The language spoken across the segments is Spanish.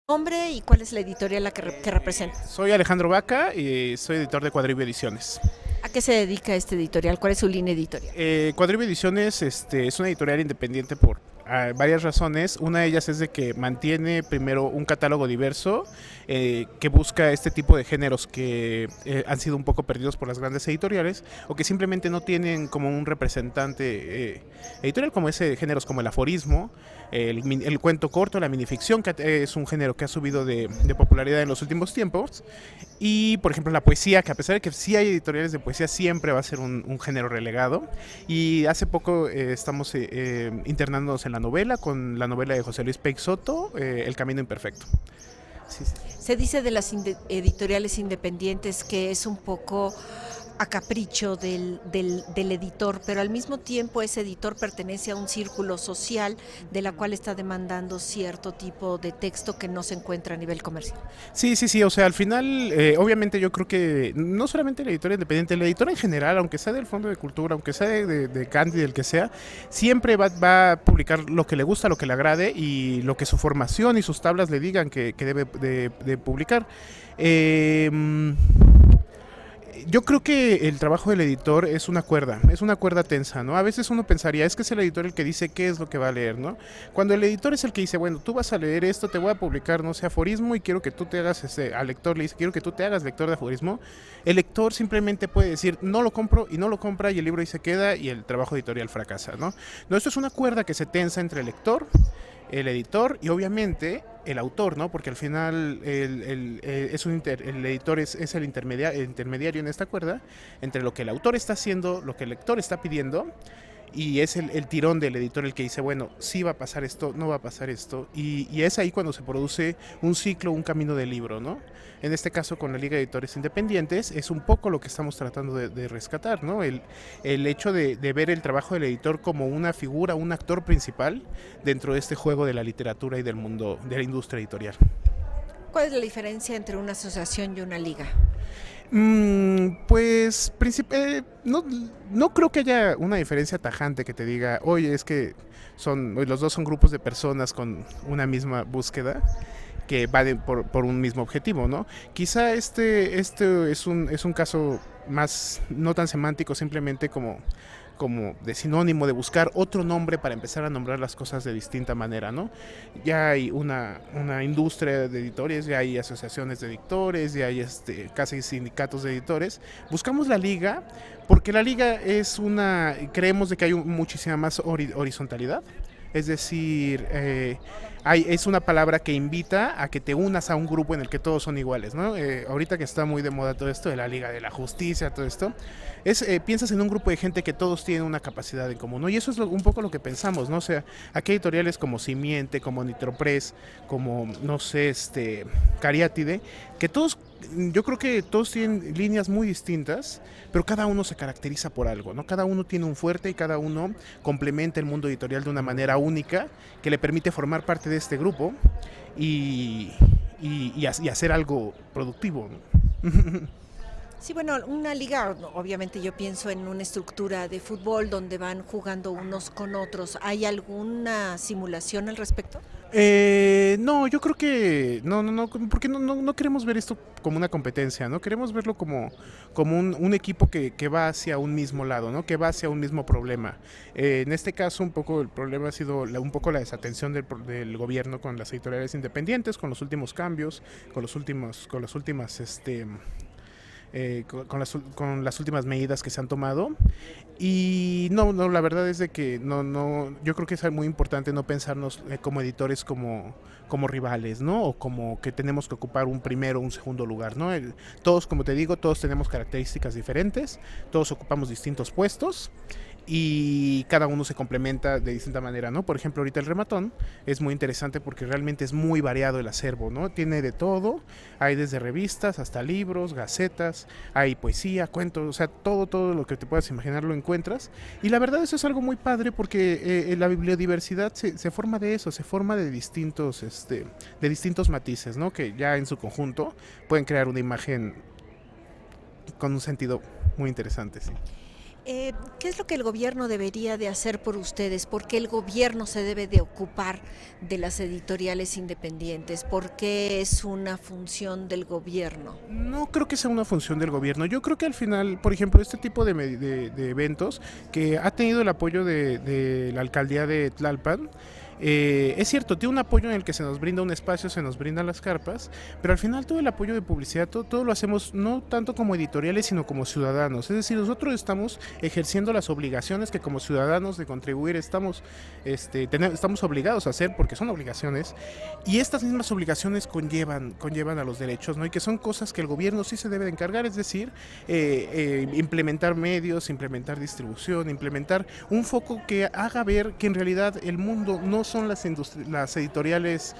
Nombre y cuál es la editorial a que representa. Soy Alejandro Vaca y soy editor de Cuadribio Ediciones. ¿A qué se dedica este editorial? ¿Cuál es su línea editorial? Cuadribio Ediciones es una editorial independiente por varias razones. Una de ellas es de que mantiene primero un catálogo diverso que busca este tipo de géneros que han sido un poco perdidos por las grandes editoriales o que simplemente no tienen como un representante editorial, como ese géneros como el aforismo, el cuento corto, la minificción, que es un género que ha subido de popularidad en los últimos tiempos. Y por ejemplo la poesía, que a pesar de que sí hay editoriales de poesía, siempre va a ser un género relegado. Y hace poco estamos internándonos en la novela, con la novela de José Luis Peixoto, El Camino Imperfecto. Sí, sí. Se dice de las editoriales independientes que es un poco a capricho del editor, pero al mismo tiempo ese editor pertenece a un círculo social de la cual está demandando cierto tipo de texto que no se encuentra a nivel comercial. Sí, sí, sí, o sea, al final, obviamente yo creo que no solamente la editora independiente, la editora en general, aunque sea del Fondo de Cultura, aunque sea de Candy, del que sea, siempre va a publicar lo que le gusta, lo que le agrade y lo que su formación y sus tablas le digan que debe de publicar. Eh, yo creo que el trabajo del editor es una cuerda tensa, ¿no? A veces uno pensaría, es que es el editor el que dice qué es lo que va a leer, ¿no? Cuando el editor es el que dice, bueno, tú vas a leer esto, te voy a publicar, no sé, aforismo y quiero que tú te hagas, al lector le dice, quiero que tú te hagas lector de aforismo, el lector simplemente puede decir, no lo compro y no lo compra y el libro ahí se queda y el trabajo editorial fracasa, ¿no? No, esto es una cuerda que se tensa entre el lector, el editor y obviamente el autor, ¿no? Porque al final el editor es el intermediario en esta cuerda entre lo que el autor está haciendo, lo que el lector está pidiendo y es el tirón del editor el que dice, bueno, sí va a pasar esto, no va a pasar esto, y es ahí cuando se produce un ciclo, un camino del libro, ¿no? En este caso con la Liga de Editores Independientes es un poco lo que estamos tratando de rescatar, ¿no? El hecho de ver el trabajo del editor como una figura, un actor principal dentro de este juego de la literatura y del mundo de la industria editorial. ¿Cuál es la diferencia entre una asociación y una liga? Pues no creo que haya una diferencia tajante que te diga, oye, es que los dos son grupos de personas con una misma búsqueda que van por un mismo objetivo, ¿no? Quizá este es un caso más no tan semántico, simplemente como de sinónimo, de buscar otro nombre para empezar a nombrar las cosas de distinta manera, ¿no? Ya hay una industria de editores, ya hay asociaciones de editores, ya hay casi sindicatos de editores. Buscamos la liga porque la liga creemos de que hay muchísima más horizontalidad. Es decir, es una palabra que invita a que te unas a un grupo en el que todos son iguales, ¿no? Ahorita que está muy de moda todo esto de la Liga de la Justicia, todo esto, piensas en un grupo de gente que todos tienen una capacidad en común, ¿no? Y eso es un poco lo que pensamos, ¿no? O sea, aquí hay editoriales como Simiente, como Nitropress, como, no sé, Cariátide, que todos, yo creo que todos tienen líneas muy distintas, pero cada uno se caracteriza por algo, ¿no? Cada uno tiene un fuerte y cada uno complementa el mundo editorial de una manera única que le permite formar parte de este grupo y, y hacer algo productivo, ¿no? Sí, bueno, una liga, obviamente yo pienso en una estructura de fútbol donde van jugando unos con otros. ¿Hay alguna simulación al respecto? No, yo creo que no, porque no queremos ver esto como una competencia, ¿no? Queremos verlo como un equipo que va hacia un mismo lado, ¿no? Que va hacia un mismo problema. En este caso, un poco el problema ha sido un poco la desatención del gobierno con las editoriales independientes, con los últimos cambios, con las últimas, con las últimas medidas que se han tomado. Y no, la verdad es de que yo creo que es muy importante no pensarnos como editores como rivales, ¿no? O como que tenemos que ocupar un primero o un segundo lugar, ¿no? Todos, como te digo, todos tenemos características diferentes, todos ocupamos distintos puestos y cada uno se complementa de distinta manera, ¿no? Por ejemplo, ahorita el rematón es muy interesante porque realmente es muy variado el acervo, ¿no? Tiene de todo, hay desde revistas hasta libros, gacetas, hay poesía, cuentos, o sea, todo lo que te puedas imaginar lo encuentras. Y la verdad eso es algo muy padre porque la bibliodiversidad se forma de eso, se forma de distintos matices, ¿no? Que ya en su conjunto pueden crear una imagen con un sentido muy interesante, sí. ¿Qué es lo que el gobierno debería de hacer por ustedes? ¿Por qué el gobierno se debe de ocupar de las editoriales independientes? ¿Por qué es una función del gobierno? No creo que sea una función del gobierno. Yo creo que al final, por ejemplo, este tipo de eventos que ha tenido el apoyo de la alcaldía de Tlalpan, es cierto, tiene un apoyo en el que se nos brinda un espacio, se nos brindan las carpas, pero al final todo el apoyo de publicidad, todo lo hacemos no tanto como editoriales, sino como ciudadanos. Es decir, nosotros estamos ejerciendo las obligaciones que como ciudadanos de contribuir estamos obligados a hacer, porque son obligaciones, y estas mismas obligaciones conllevan a los derechos, ¿no? Y que son cosas que el gobierno sí se debe de encargar, es decir, implementar medios, implementar distribución, implementar un foco que haga ver que en realidad el mundo no son las editoriales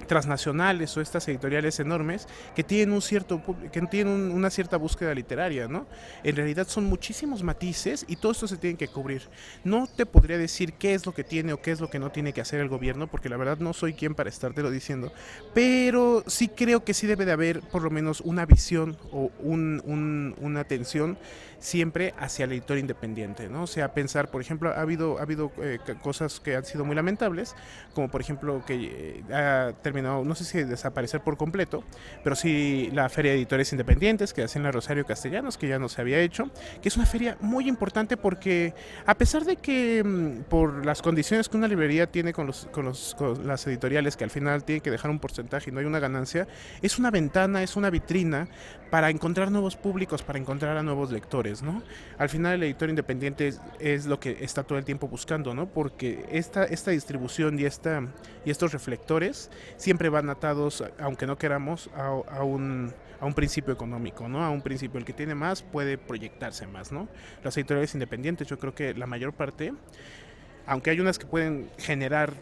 transnacionales o estas editoriales enormes que tienen una cierta búsqueda literaria, ¿no? En realidad son muchísimos matices y todo esto se tiene que cubrir. No te podría decir qué es lo que tiene o qué es lo que no tiene que hacer el gobierno, porque la verdad no soy quien para estártelo diciendo, pero sí creo que sí debe de haber por lo menos una visión o una atención siempre hacia el editor independiente, ¿no? O sea, pensar, por ejemplo, ha habido cosas que han sido muy lamentables, como por ejemplo que ha terminado, no sé si desaparecer por completo, pero sí la Feria de Editores Independientes que hacen la Rosario Castellanos, que ya no se había hecho, que es una feria muy importante porque a pesar de que por las condiciones que una librería tiene con las editoriales, que al final tienen que dejar un porcentaje y no hay una ganancia, es una ventana, es una vitrina para encontrar nuevos públicos, para encontrar a nuevos lectores, ¿no? Al final el editor independiente es lo que está todo el tiempo buscando, ¿no? Porque esta distribución y estos reflectores siempre van atados, aunque no queramos, a un principio económico, ¿no? A un principio, el que tiene más puede proyectarse más, ¿no? Las editoriales independientes, yo creo que la mayor parte, aunque hay unas que pueden generar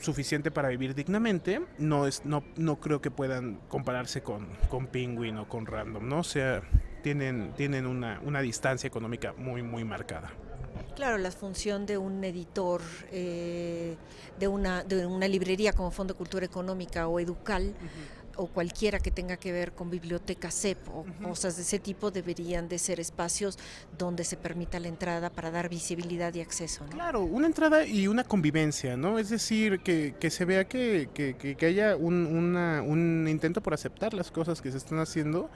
suficiente para vivir dignamente, no creo que puedan compararse con Penguin o con Random, ¿no? O sea, tienen una distancia económica muy marcada. Claro, la función de un editor, de una librería como Fondo de Cultura Económica o Educal, o cualquiera que tenga que ver con biblioteca CEP o cosas de ese tipo, deberían de ser espacios donde se permita la entrada para dar visibilidad y acceso, ¿no? Claro, una entrada y una convivencia, ¿no? Es decir, que se vea que haya un intento por aceptar las cosas que se están haciendo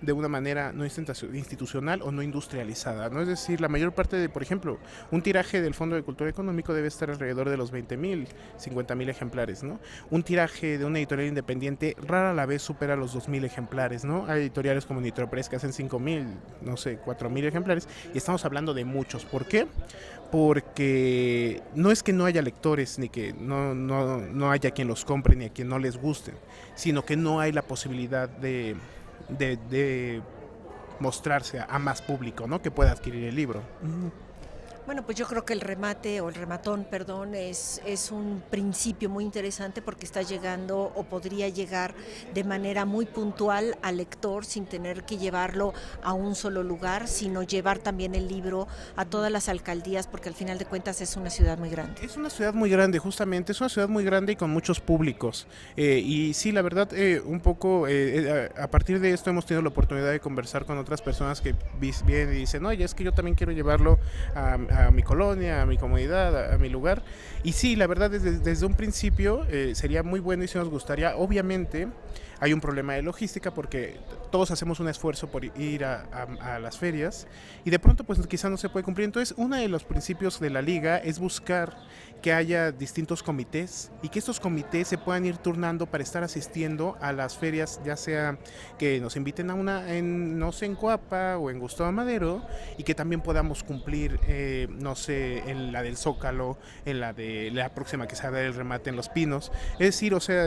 de una manera no institucional o no industrializada, ¿no? Es decir, la mayor parte de, por ejemplo, un tiraje del Fondo de Cultura Económico debe estar alrededor de los 20,000, 50,000 ejemplares, ¿no? Un tiraje de una editorial independiente rara la vez supera los 2,000 ejemplares, ¿no? Hay editoriales como Nitropress que hacen 5,000, no sé, 4,000 ejemplares, y estamos hablando de muchos. ¿Por qué? Porque no es que no haya lectores, ni que no haya quien los compre, ni a quien no les gusten, sino que no hay la posibilidad de mostrarse a más público, ¿no? Que pueda adquirir el libro. Bueno, pues yo creo que el remate o el rematón, perdón, es un principio muy interesante porque está llegando o podría llegar de manera muy puntual al lector sin tener que llevarlo a un solo lugar, sino llevar también el libro a todas las alcaldías porque al final de cuentas es una ciudad muy grande. Es una ciudad muy grande, justamente, es una ciudad muy grande y con muchos públicos. Y sí, la verdad, un poco, a partir de esto hemos tenido la oportunidad de conversar con otras personas que vienen y dicen, oye, es que yo también quiero llevarlo a mi colonia, a mi comunidad, a mi lugar. Y sí, la verdad, desde un principio sería muy bueno y sí nos gustaría. Obviamente hay un problema de logística porque todos hacemos un esfuerzo por ir a las ferias y de pronto pues quizá no se puede cumplir. Entonces uno de los principios de la liga es buscar que haya distintos comités y que estos comités se puedan ir turnando para estar asistiendo a las ferias, ya sea que nos inviten a una no sé, en Coapa o en Gustavo Madero, y que también podamos cumplir, no sé, en la del Zócalo, en la de la próxima que se va a dar el remate en Los Pinos. Es decir, o sea,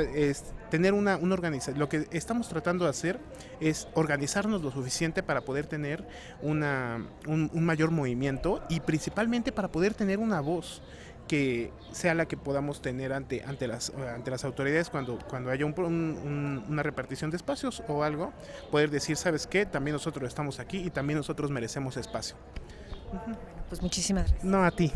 tener una organización. Lo que estamos tratando de hacer es organizarnos lo suficiente para poder tener un mayor movimiento y principalmente para poder tener una voz que sea la que podamos tener ante las autoridades cuando haya una repartición de espacios o algo, poder decir, ¿sabes qué? También nosotros estamos aquí y también nosotros merecemos espacio. Pues muchísimas gracias. No, a ti.